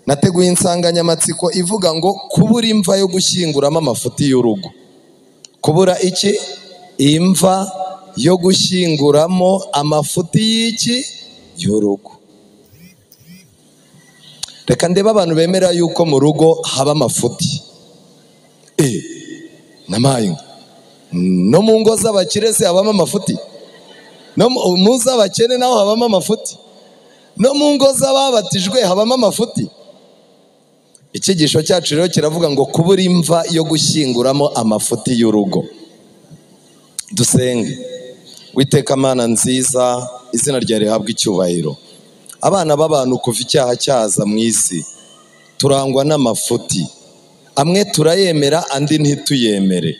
nateguye insanganyamatsiko ivuga ngo kubura imva yo gushyinguramo amafuti y'urugo. Kubura iki? Imva yo gushyinguramo amafuti y'iki? Y'urugo. Reka ndebe abantu bemera yuko mu rugo haba amafuti. Namaye no mu ngo z'abakire se habamo amafuti? No mu z'abakene naho habamo amafuti? No mu ngo z'ababatijwe habamo amafuti? Icyigisho cyacu rero kiravuga ngo kubura imva yo gushyinguramo amafuti y'urugo. Dusenge. Witeka Mana nziza, izina ryawe rihabwa icyubahiro. Abana b'abantu kuva icyaha cyaza mu isi turangwa n'amafuti. Amwe turayemera, andi ntituyemere.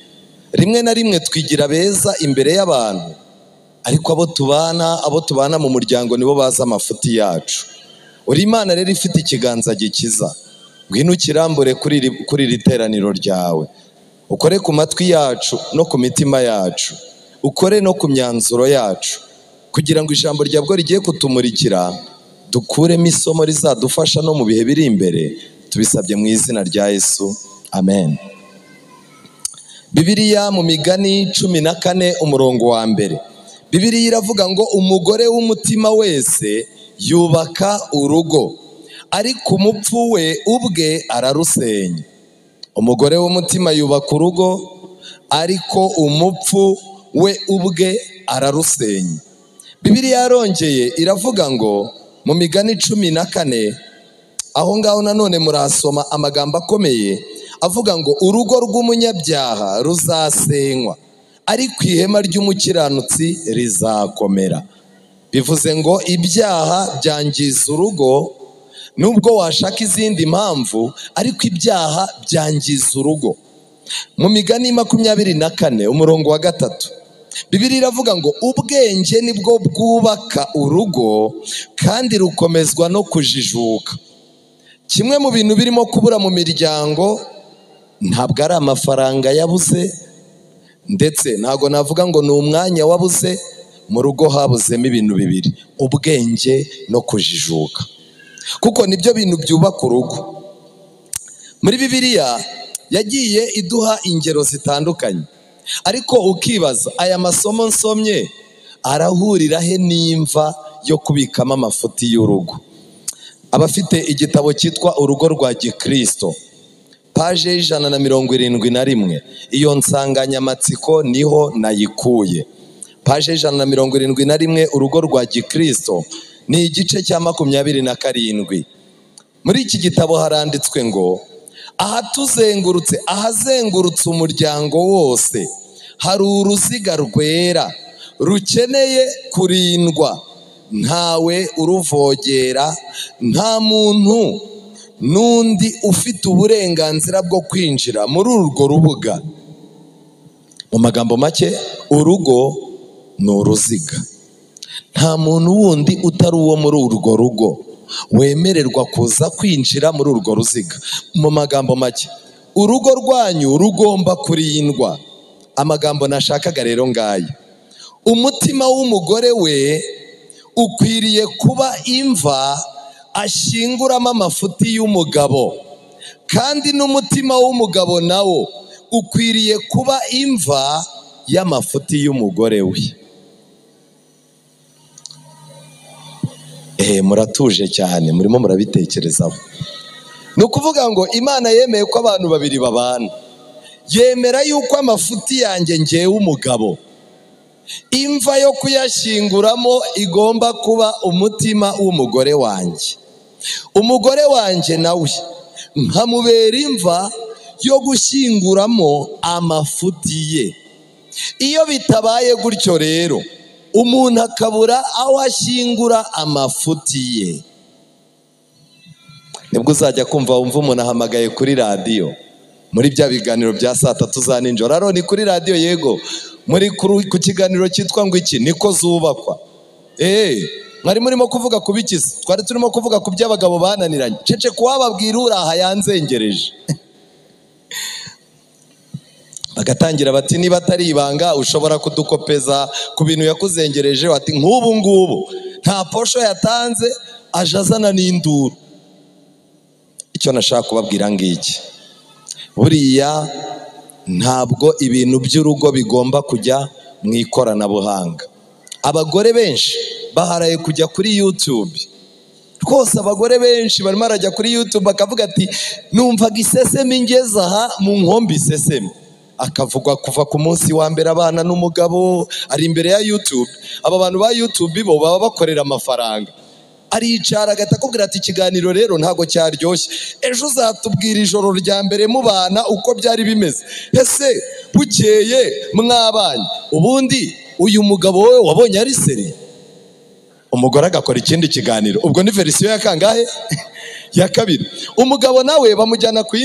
Rimwe na rimwe twigira beza imbere y'abantu, ariko abo tubana mu muryango nibo baza amafuti yacu. Uri Imana rero ifite ikiganza gikiza. Ngwino ukirambure kuri iri teraniro ryawe. Ukore ku matwi yacu no ku mitima yacu. Ukore no ku myanzuro yacu, kugira ngo ijambo ryawe rigiye kutumurikira dukuremo isomo rizadufasha no mu bihe biri imbere. Tubisabye mu izina rya Yesu, amen. Bibiliya mu Migani 14 umurongo wa mbere, Bibiliya iravuga ngo umugore w'umutima wese yubaka urugo, ariko umupfu we ubwe ararusenya. Umugore w'umutima yubaka urugo, ariko umupfu we ubwe ararusenya. Bibiliya yarongeye iravuga ngo mu Migani 14, aho ngaho nanone murasoma amagambo akomeye avuga ngo urugo rw'umunyabyaha ruzasenywa, ariko ihema ry'umukiranutsi rizakomera. Bivuze ngo ibyaha byangiza urugo, nubwo washaka izindi mpamvu, ariko ibyaha byangiza urugo. Mu Migani 24 umurongo wa 3, Bibiliya iravuga ngo ubwenge nibwo bwubaka urugo, kandi rukomezwa no kujijuka. Kimwe mu bintu birimo kubura mu miryango ntabwo ari amafaranga yabuze, ndetse ntabwo navuga ngo ni umwanya wabuze. Mu rugo habuzemo ibintu bibiri: ubwenge no kujijuka, kuko nibyo bintu byubaka urugo. Muri Bibiliya yagiye iduha ingero zitandukanye, ariko ukibaza aya masomo nsomye arahurira he n'imva yo kubikamo amafuti y'urugo? Abafite igitabo cyitwa Urugo rwa Gikristo, paje 171, iyo nsanganyamatsiko niho nayikuye. Paje 171, Urugo rwa Gikristo, ni igice cya 27. Muri iki gitabo haranditswe ngo ahazengurutse umuryango wose hari uruziga rwera rukeneye kurindwa. Ntawe uruvogera, nta muntu n'undi ufite uburenganzira bwo kwinjira muri urwo rubuga. Mu magambo make, urugo ni uruziga. Nta muntu wundi utari uwo muri urwo rugo wemererwa kuza kwinjira muri urwo ruziga. Mu magambo make, urugo rwanyu rugomba kurindwa. Amagambo nashakaga rero ngaya: umutima w'umugore we ukwiriye kuba imva ashyinguramo amafuti y'umugabo, kandi n'umutima w'umugabo nawo ukwiriye kuba imva y'amafuti y'umugore we. Muratuje cyane, murimo murabitekerezaho. Ni ukuvuga ngo Imana yemeye ko abantu babiri babana, yemera yuko amafuti yanjye ngewe umugabo, imva yo kuyashyinguramo igomba kuba umutima w'umugore wanjye. Umugore wanjye nawe nkamubera imva yo gushyinguramo amafuti ye. Iyo bitabaye gutyo rero, umuntu akabura aho ashyingura amafuti ye, nibwo uzajya kumva wumva umuntu ahamagaye kuri radiyo muri bya biganiro bya 3 za nijoro. Aroni kuri radiyo, yego, muri ku kiganiro cyitwa ngo iki niko zubakwa. Mwari murimo kuvuga ku bikizi, twari turimo kuvuga ku by'abagabo bananiranye. Cece kuwababwira uraha yanzengereje. Bagatangira bati niba atari ibanga ushobora kudukopeza ku bintu yakuzengereje. Ati nk'ubu ngubu nta posho yatanze, aje azana n'induru. icyo nashaka kubabwira ngiki, buriya ntabwo ibintu by'urugo bigomba kujya mu ikoranabuhanga. Abagore benshi baharaye kujya kuri YouTube, rwose abagore benshi barimo barajya kuri YouTube bakavuga ati numvaga iseseme ingeze aha mu nkombe iseseme, akavugwa kuva ku munsi wa mbere abana n'umugabo ari imbere ya YouTube. Aba bantu ba YouTube bo baba bakorera amafaranga, aricara agahita akubwira ati ikiganiro rero ntabwo cyaryoshye, ejo uzatubwira ijoro rya mbere mubana uko byari bimeze. Ese bukeye mwabanye, ubundi uyu mugabo we wabonye ari seri? Umugore agakora ikindi kiganiro, ubwo ni verisiyo ya kangahe? Ya kabiri. Umugabo nawe bamujyana ku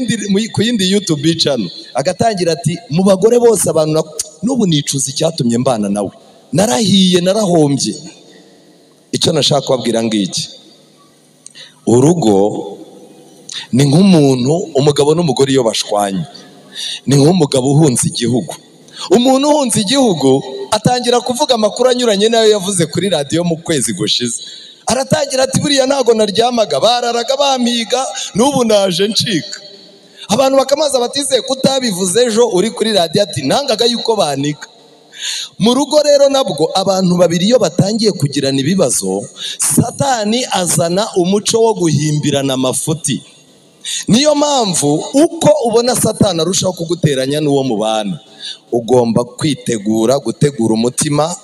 yindi YouTube channel, agatangira ati mu bagore bose abantu n'ubu nicuza icyatumye mbana nawe, narahiye narahombye. Icyo nashaka kubabwira ngiki, urugo ni nk'umuntu, umugabo n'umugore iyo bashwanye ni nk'umugabo uhunze igihugu. Umuntu uhunze igihugu atangira kuvuga amakuru anyuranye nayo yavuze kuri radiyo mu kwezi gushize. Aratangira ati buriya ntago naryamaga, bararaga bampiga, n'ubu naje ncika. Abantu bakamaza batize kutabivuze ejo uri kuri radiyo ati nangaga yuko banika. Mu rugo rero nabwo abantu babiri iyo batangiye kugirana ibibazo, Satani azana umuco wo guhimbirana amafuti. Niyo mpamvu uko ubona Satani arushaho kuguteranya n'uwo mubana, ugomba gutegura umutima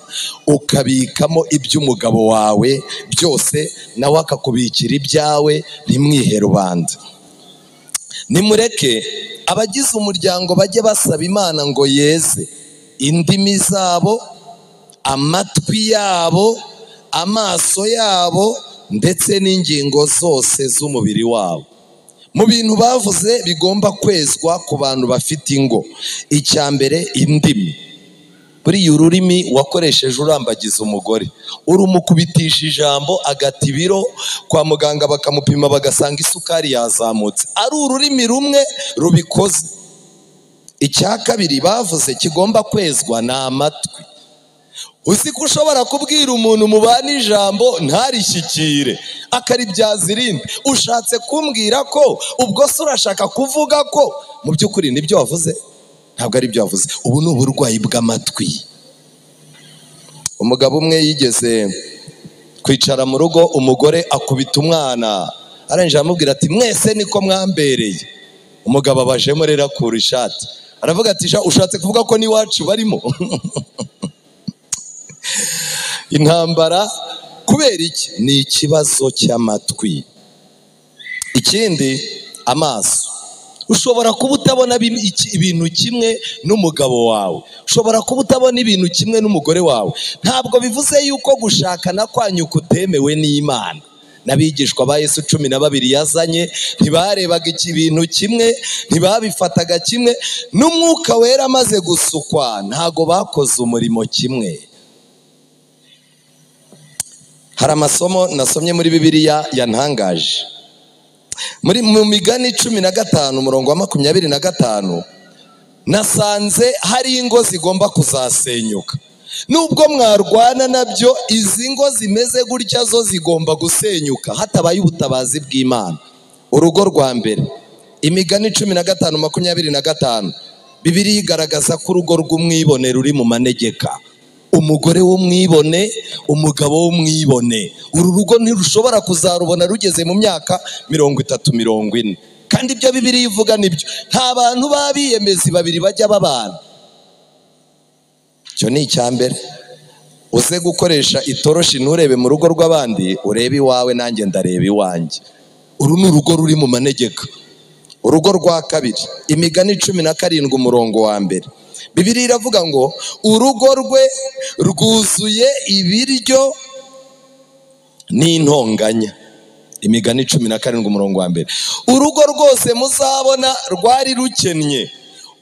ukabikamo iby'umugabo wawe byose, nawe akakubikira ibyawe, ntimwihe rubanda. Nimureke abagize umuryango bajye basaba Imana ngo yeze indimi zabo, amatwi yabo, amaso yabo ndetse n'ingingo zose z'umubiri wabo. Mu bintu bavuze bigomba kwezwa ku bantu bafite ingo, icya mbere indimi. Buriya ururimi wakoresheje urambagiza umugore, urumukubitisha ijambo agata ibiro, kwa muganga bakamupima bagasanga isukari yazamutse, ari ururimi rumwe rubikoze. Icya kabiri bavuze kigomba kwezwa ni amatwi. Uzi ko ushobora kubwira umuntu mubana ijambo ntarishyikire, akaribyaza irindi. Ushatse kumbwira ko ubwo se urashaka kuvuga ko mu by'ukuri nibyo wavuze? Ntabwo ari byo wavuze. Ubu ni uburwayi bw'amatwi. Umugabo umwe yigeze kwicara mu rugo, umugore akubita umwana, arangije aramubwira ati mwese niko mwambereye. Umugabo abajemo rero akura ishati, aravuga ati ushatse kuvuga ko n'iwacu barimo? Intambara kubera iki? Ni ikibazo cy'amatwi. Ikindi, amaso. Ushobora kuba utabona ibintu kimwe n'umugabo wawe, ushobora kuba utabona ibintu kimwe n'umugore wawe. Ntabwo bivuze yuko gushakana kwanyu kutemewe n'Imana. N'abigishwa ba Yesu 12 yazanye ntibarebaga ibintu kimwe, ntibabifataga kimwe. N'umwuka wera amaze gusukwa ntago bakoze umurimo kimwe. Hari amasomo nasomye muri Bibiliya yantangaje. Mu Migani 15 umurongo wa 25 nasanze hari ingo zigomba kuzasenyuka. Nubwo mwarwana nabyo, izi ngo zimeze gutya zo zigomba gusenyuka hatabaye ubutabazi bw'Imana. Urugo rwa mbere, Imigani 15:25, Bibiliya igaragaza ko urugo rw'umwibone ruri mu manegeka. Umugore w'umwibone, umugabo w'umwibone, uru rugo ntirushobora kuzarubona rugeze mu myaka 30-40. Kandi ibyo Bibiliya ivuga nibyo. Nta bantu babiyemezi babiri bajya babana. Cyo ni icya mbere. Uze gukoresha itoroshi nturebe mu rugo rw'abandi, urebe iwawe nanjye ndareba iwanjye. Uru ni urugo ruri mu manegeka. Urugo rwa kabiri, Imigani 17 umurongo wa mbere, Bibiliya iravuga ngo urugo rwe rwuzuye ibiryo n'intonganya. Imigani 17 umurongo wa mbere. Urugo rwose muzabona rwari rukennye,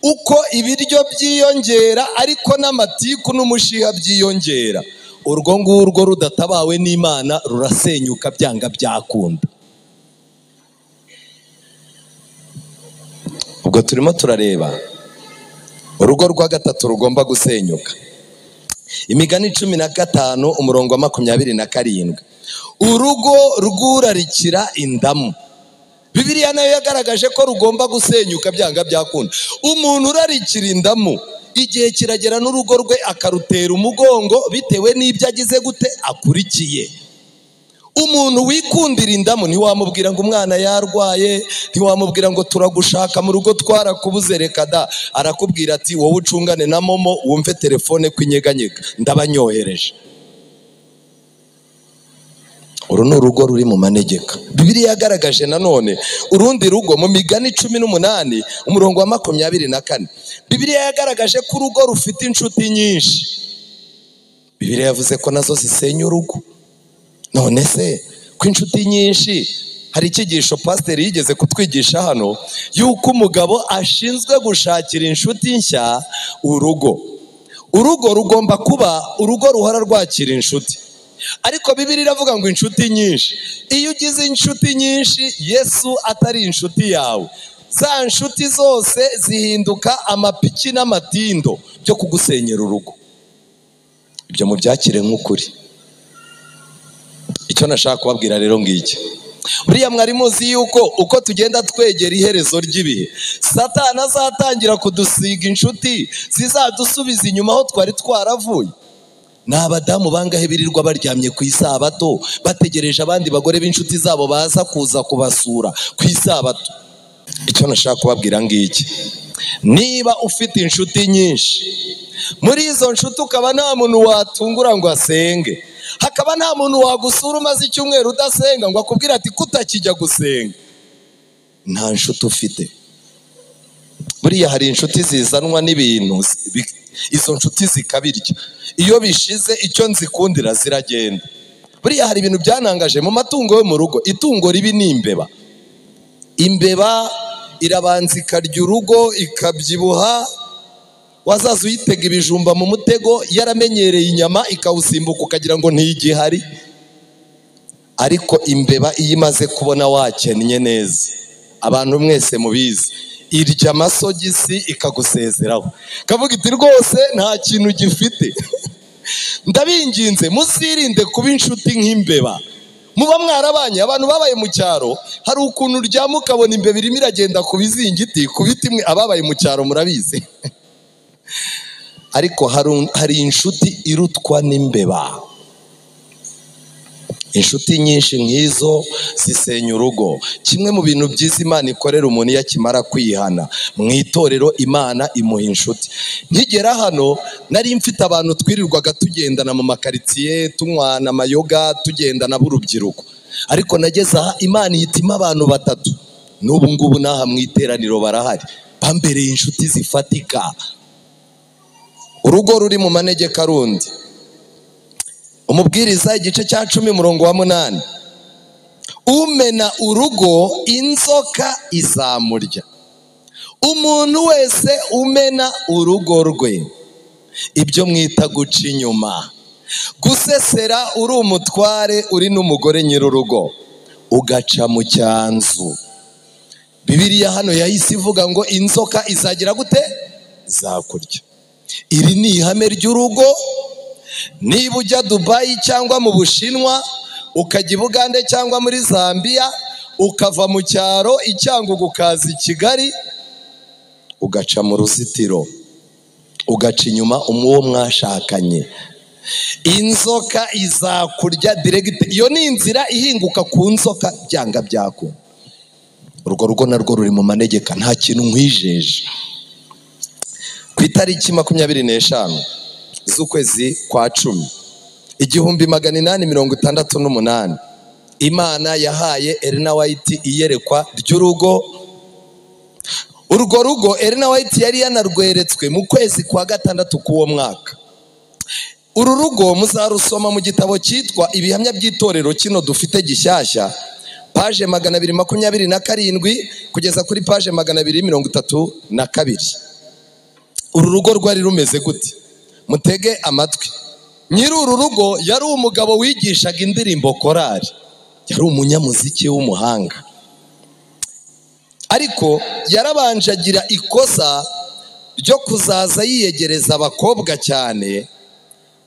uko ibiryo byiyongera ariko n'amatiku n'umushiha byiyongera. Urwo ngurwo rudatabawe n'Imana rurasenyuka byanga byakunda. Ubwo turimo turareba urugo rwa gatatu rugomba gusenyuka. Imigani 15 umurongo wa 27, urugo rwurarikira indamu Bibiliya nayo yagaragaje ko rugomba gusenyuka byanga byakunda. Umuntu urarikira indamu igihe kiragera n'urugo rwe akarutera umugongo bitewe n'ibyo agize gute akurikiye. Umuntu wikundira indamu ntiwamubwira ngo umwana yarwaye, ntiwamubwira ngo turagushaka mu rugo twarakubuze, reka da. Arakubwira ati wowe ucungane na momo wumve telefone kwinyeganyega ndabanyohereje. Uru ni urugo ruri mu manegeka. Bibiliya yagaragaje nanone urundi rugo mu Migani 18 umurongo wa 24. Bibiliya yagaragaje ko urugo rufite inshuti nyinshi. Bibiliya yavuze ko nazo zisenya urugo. None se ko inshuti nyinshi, hari icyigisho pasiteri yigeze kutwigisha hano yuko umugabo ashinzwe gushakira inshuti nshya urugo. Urugo rugomba kuba urugo ruhora rwakira inshuti. Ariko Bibiliya iravuga ngo inshuti nyinshi. Iyo ugize inshuti nyinshi Yesu atari inshuti yawe, za nshuti zose zihinduka amapiki n'amatindo byo kugusenyera urugo. Ibyo mubyakire nk'ukuri. Icyo nashaka kubabwira rero ngiki, buriya mwari muzi yuko uko tugenda twegera iherezo ry'ibihe, Satani azatangira kudusiga inshuti zizadusubiza inyuma aho twari twaravuye. Ni abadamu bangahe birirwa baryamye ku isabato bategereje abandi bagore b'inshuti zabo baza kuza kubasura ku isabato. Icyo nashaka kubabwira ngiki, niba ufite inshuti nyinshi, muri izo nshuti ukaba nta muntu watungura ngo asenge, hakaba nta muntu wagusura umaze icyumweru udasenga ngo akubwire ati kutakijya gusenga, nta nshuti ufite. Buriya hari inshuti zizanwa n'ibintu, izo nshuti zikabirya. Iyo bishize icyo nzikundira ziragenda. Buriya hari ibintu byanangaje mu matungo yo mu rugo. Itungo ribi ni imbeba. Imbeba irabanza ikarya urugo ikabyibuha, wazaza uyitega ibijumba mu mutego yaramenyereye inyama ikawusimbuka ukagira ngo ntigihari. Ariko imbeba iyo imaze kubona wakennye neza, abantu mwese mubizi, irya amasogisi ikagusezeraho, kavuga iti rwose nta kintu gifite. Ndabinginze muzirinde kuba inshuti nk'imbeba. Muba mwarabanye, abantu babaye mu cyaro, hari ukuntu uryama ukabona imbeba irimo iragenda ku bizingiti, ku biti mwe ababaye mu cyaro murabizi. Ariko hari inshuti irutwa n'imbeba. Inshuti nyinshi nk'izo zisenya urugo. Kimwe mu bintu byiza Imana ikorera umuntu iyo akimara kwihana, mu itorero Imana imuha inshuti. Nkigera hano nari mfite abantu twirirwaga tugendana mu makaritsiye, tunywana amayoga, tugendana b'urubyiruko. Ariko nageze aha Imana ihitima abantu 3, n'ubu ngubu n'aha mu iteraniro barahari, bambereye inshuti zifatika. Urugo ruri mu manegeka rundi. Umubwiriza igice cya 10 umurongo wa 8, umena urugo inzoka izamurya. Umuntu wese umena urugo rwe, ibyo mwita guca inyuma, gusesera uri umutware uri n'umugore nyir'urugo, ugaca mu cyanzu. Bibiliya hano yahise ivuga ngo inzoka izagira gute? Zakurya. Iri ni ihame ry'urugo. Niba ujya Dubai cyangwa mu Bushinwa, ukajya i Bugande cyangwa muri Zambia, ukava mu cyaro icyangugu ukaza i Kigali, ugaca mu ruzitiro, ugaca inyuma uwo mwashakanye, inzoka izakurya direct. Iyo ni inzira ihinguka ku nzoka byanga byakunda. Urwo rugo narwo ruri mu manegeka, nta kintu nkwijeje. Ku itariki 25 z'ukwezi kwa 10 1868, Imana yahaye Elena White iyerekwa ry'urugo. Urwo rugo Elena White yari yanarweretswe mu kwezi kwa 6 k'uwo mwaka. Uru rugo muzarusoma mu gitabo cyitwa Ibihamya by'itorero kino dufite gishyashya, page 227 kugeza kuri page 232. Uru rugo rwari rumeze gute? Mutege amatwi. Nyiri uru rugo yari umugabo wigishaga indirimbo korari, yari umunyamuziki w'umuhanga. Ariko yarabanje agira ikosa ryo kuzaza yiyegereza abakobwa cyane,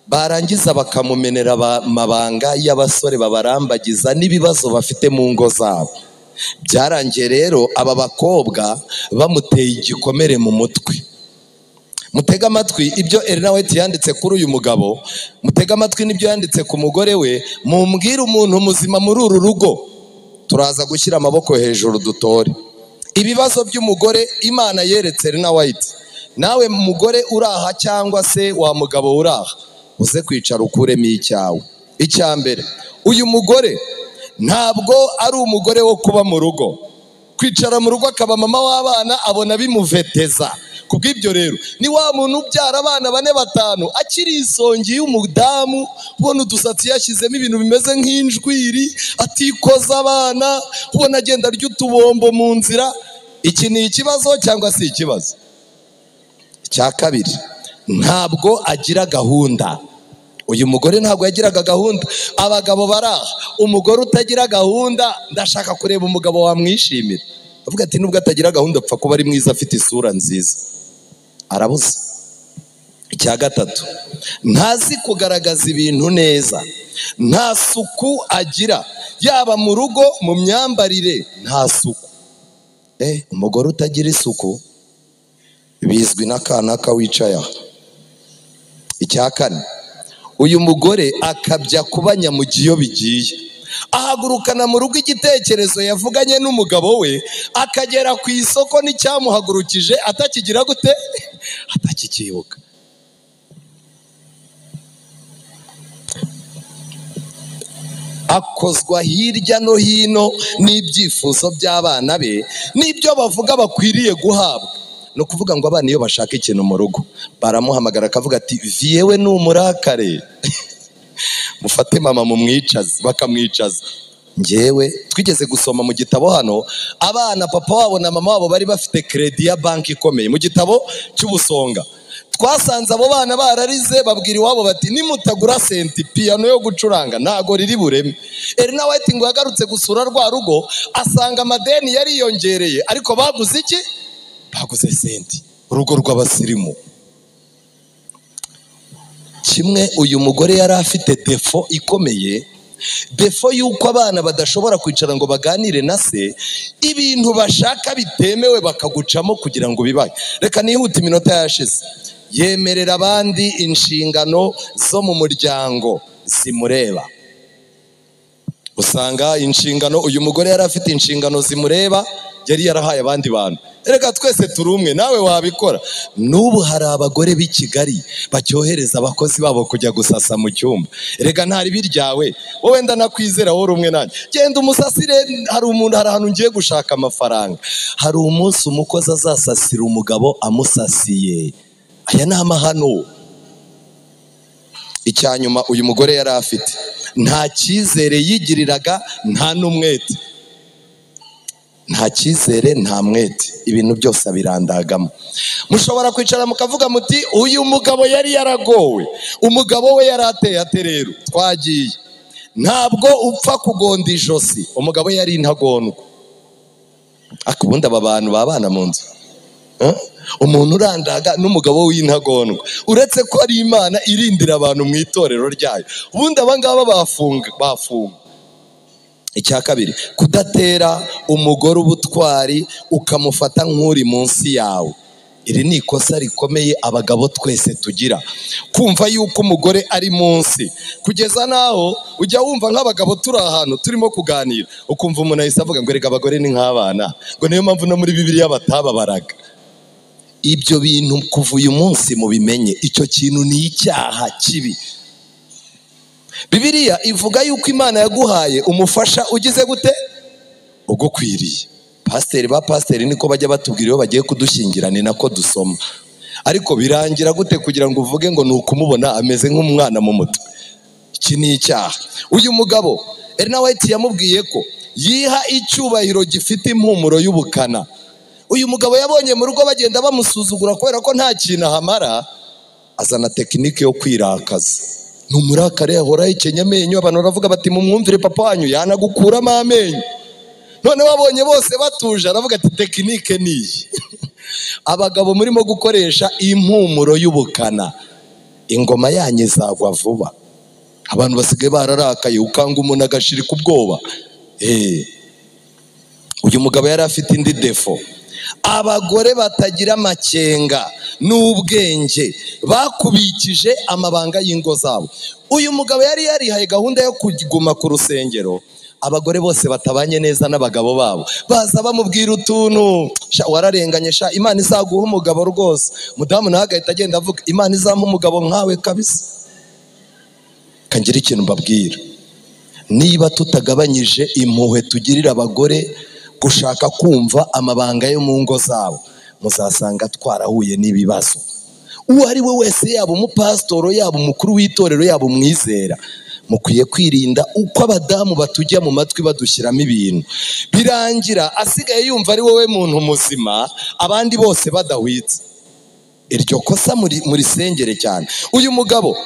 barangiza bakamumenera amabanga y'abasore babarambagiza n'ibibazo bafite mu ngo zabo. Byarangiye rero aba bakobwa bamuteye igikomere mu mutwe. Mutega amatwi ibyo Ellen White yanditse kuri uyu mugabo, mutega amatwi n'ibyo yanditse ku mugore we. Mumbwire umuntu muzima muri uru rugo, turaza gushyira amaboko hejuru dutore. Ibibazo by'umugore Imana yeretse Ellen White. Nawe mugore uraha cyangwa se wa mugabo uraha, uze kwicara ukuremo icyawe. Icyambere, uyu mugore ntabwo ari umugore wo kuba mu rugo. Kwicara mu rugo akaba mama w'abana abona bimuveteza. Kubw'ibyo rero ni wa muntu ubyara abana 4 5 akiri isongi y'umudamu, ubona udusatsi yashyizemo ibintu bimeze nk'injwiri, atikoza abana, ubona agenda arya utubombo mu nzira. Iki ni ikibazo cyangwa si ikibazo? Cya kabiri, ntabwo agira gahunda. Uyu mugore ntabwo yagiraga gahunda. Abagabo baraha, umugore utagira gahunda ndashaka kureba umugabo wamwishimira. Avuga ati nubwo atagira gahunda apfa kuba ari mwiza, afite isura nziza. Arabuze. Icya gatatu, ntazi kugaragaza ibintu neza. Nta suku agira, yaba mu rugo, mu myambarire nta suku. Umugore utagira isuku bizwi n'akana kawicaye. Icya kane, uyu mugore akabya kuba nyamugi iyo bigiye. Ahagurukana mu rugo igitekerezo yavuganye n'umugabo we, akagera ku isoko n'icyamuhagurukije atakigira gute? Atakikibuka. Akozwa hirya no hino n'ibyifuzo by'abana be, n'ibyo bavuga bakwiriye guhabwa. No kuvuga ngo abana iyo bashaka ikintu mu rugo baramuhamagara akavuga ati viyewe ni umurakare mufate mama mumwicaze, bakamwicaza. Njyewe twigeze gusoma mu gitabo hano, abana papa wabo na mama wabo bari bafite kredi ya banki ikomeye. Mu gitabo cy'Ubusonga twasanze abo bana bararize, babwira iwabo bati nimutagura senti piano yo gucuranga ntago riri bureme. Ellen White ngo yagarutse gusura rwa rugo asanga amadeni yariyongereye, ariko baguze iki? Baguze senti. Urugo rw'abasirimu. Kimwe uyu mugore yari afite defo ikomeye, defo yuko abana badashobora kwicara ngo baganire na se ibintu bashaka bitemewe bakagucamo kugira ngo bibaye. Reka nihute iminota yashize. Yemerera abandi inshingano zo mu muryango zimureba. Usanga inshingano uyu mugore yari afite inshingano zimureba, yari yarahaye abandi bantu. Erega twese turi umwe, nawe wabikora. N'ubu hari abagore b'i Kigali bacyohereza abakozi babo kujya gusasa mu cyumba. Erega ntari biryawe, wowe ndanakwizera wowe umwe nanjye. Genda umusasire, hari ahantu ngiye gushaka amafaranga. Hari umunsi umukozi azasasira umugabo amusasiye. Aya ni amahano. Icyanyuma uyu mugore yari afite, nta cyizere yigiriraga, nta n'umwete. Nta cyizere, nta mwete, ibintu byose abirandagamo. Mushobora kwicara mukavuga muti uyu mugabo yari yaragowe, umugabo we yari ateye ate rero? Twagiye. Ntabwo upfa kugonda ijosi, umugabo yari intagondwa. Akubundi aba bantu babana mu nzu, umuntu urandaga n'umugabo w'intagondwa, uretse ko ari Imana irindira abantu mu itorero ryayo. Ubundi abangaba bafunga. Icya kabiri, kudatera umugore ubutwari ukamufata nk'uri munsi yawe. Iri ni ikosa rikomeye abagabo twese tugira, kumva yuko umugore ari munsi, kugeza naho ujya wumva nk'abagabo turi ahantu turimo kuganira ukumva umuntu ahise avuga ngo reka abagore ni nk'abana, ngo niyo mpamvu no muri Bibiliya batababaraga. Ibyo bintu kuva uyu munsi mubimenye, icyo kintu ni icyaha kibi. Bibiliya ivuga yuko Imana yaguhaye umufasha ugize gute? Ugukwiriye. Pasiteri niko bajya batubwira iyo bagiye kudushyingira, ni nako dusoma. Ariko birangira gute kugira ngo uvuge ngo ni ukumubona ameze nk'umwana mu mutwe? Iki ni icyaha. Uyu mugabo Ellen White yamubwiye ko yiha icyubahiro gifite impumuro y'ubukana. Uyu mugabo yabonye mu rugo bagenda bamusuzugura kubera ko nta kintu ahamara, azana tekinike yo kwirakaza. Ni umurakare, ahora yikenya amenyo. Abantu baravuga bati mumwumvire papa wanyu yanagukuramo amenyo. None wabonye bose batuje, aravuga ati tekinike niyi. Abagabo murimo gukoresha impumuro y'ubukana, ingoma yanyu izagwa vuba. Abantu basigaye bararakaye, ukanga umuntu agashirika ubwoba. uyu mugabo yari afite indi defo. Abagore batagira amakenga n'ubwenge bakubikije amabanga y'ingo zabo. Uyu mugabo yari yarihaye gahunda yo kuguma ku rusengero. Abagore bose batabanye neza n'abagabo babo baza bamubwira utuntu, wararenganye sha, Imana izaguha umugabo rwose. Mudamu nawe agahita agenda avuga, Imana izampa umugabo nkawe kabisa. Kangira ikintu mbabwira, niba tutagabanyije impuhwe tugirira abagore gushaka kumva amabanga yo mu ngo zabo, muzasanga twarahuye n'ibibazo. Uwo ari we wese, yaba umupasitoro, yaba umukuru w'itorero, yaba umwizera, mukwiye kwirinda uko abadamu batujya mu matwi badushyiramo ibintu, birangira asigaye yumva ari wowe muntu muzima, abandi bose badahwitse. Iryo kosa muri sengere cyane. Uyu mugabo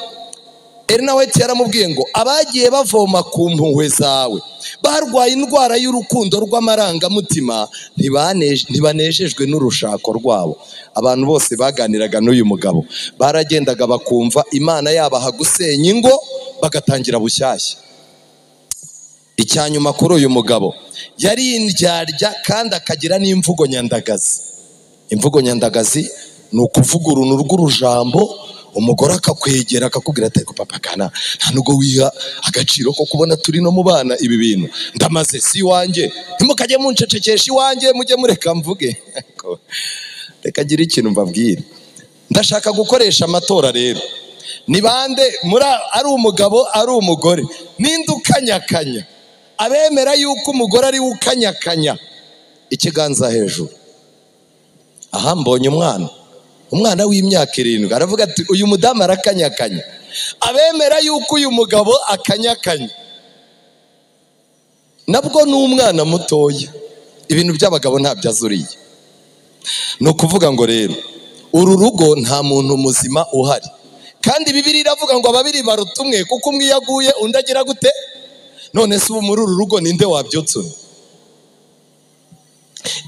Elena White yaramubwiye ngo abagiye bavoma ku mpuhwe zawe barwaye indwara y'urukundo rw'amarangamutima ntibanejejwe n'urushako rwabo. Abantu bose baganiraga n'uyu mugabo baragendaga bakumva Imana yabaha gusenya ingo bagatangira bushyashya. Icyanyuma kuri uyu mugabo, yari indyarya kandi akagira n'imvugo nyandagazi. Imvugo nyandagazi ni ukuvuga uruntu rw'urujambo, umugore akakwegera akakubwira ati papa kana nta nubwo wiha agaciro ko kubona turi no mu bana ibi bintu ndamaze si wanjye, ntimukajye muncecekesha iwanjye, mujye mureka mvuge. Reka gira ikintu mbabwira, ndashaka gukoresha amatora rero. Ni bande ari umugabo ari umugore, ninde ukanyakanya? Abemera yuko umugore ari ukanyakanya, ikiganza hejuru. Aha mbonye umwana w'imyaka 7 aravuga ati uyu mudamu arakanyakanya. Abemera yuko uyu mugabo akanyakanya, nabwo ni umwana mutoya, ibintu by'abagabo ntabyo azuriye. Ni ukuvuga ngo rero uru rugo nta muntu muzima uhari, kandi Bibiliya iravuga ngo ababiri baruta umwe, kuko umwe yaguye undi agira gute? None se ubu muri uru rugo ninde wabyotse?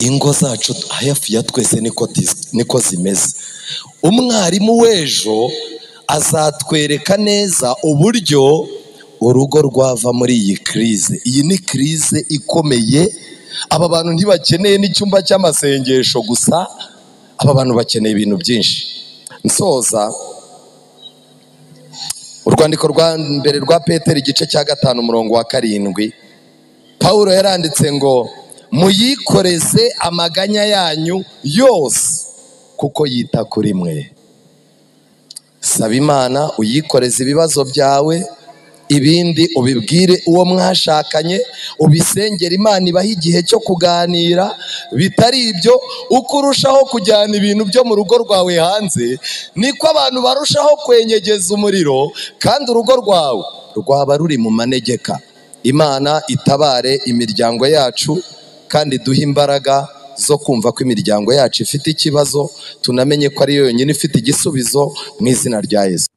Ingo zacu hafi ya twese niko zimeze. Umwarimu w'ejo azatwereka neza uburyo urugo rwava muri iyi krize. Iyi ni krize ikomeye. Aba bantu ntibakeneye n'icyumba cy'amasengesho gusa, aba bantu bakeneye ibintu byinshi. Nsoza, urwandiko rwa mbere rwa Petero igice cya 5 umurongo wa 7, Pawulo yaranditse ngo muyikoreze amaganya yanyu yose kuko yita kuri mwe. Saba Imana uyikoreze ibibazo byawe, ibindi ubibwire uwo mwashakanye, ubisengera Imana ibaha igihe cyo kuganira. Bitari ibyo, uko urushaho kujyana ibintu byo mu rugo rwawe hanze, niko abantu barushaho kwenyegeza umuriro, kandi urugo rwawe rwaba ruri mu manegeka. Imana itabare imiryango yacu, kandi duhe imbaraga zo kumva ko imiryango yacu ifite ikibazo, tunamenye ko ari yo yonyine ifite igisubizo, mu izina rya Yesu.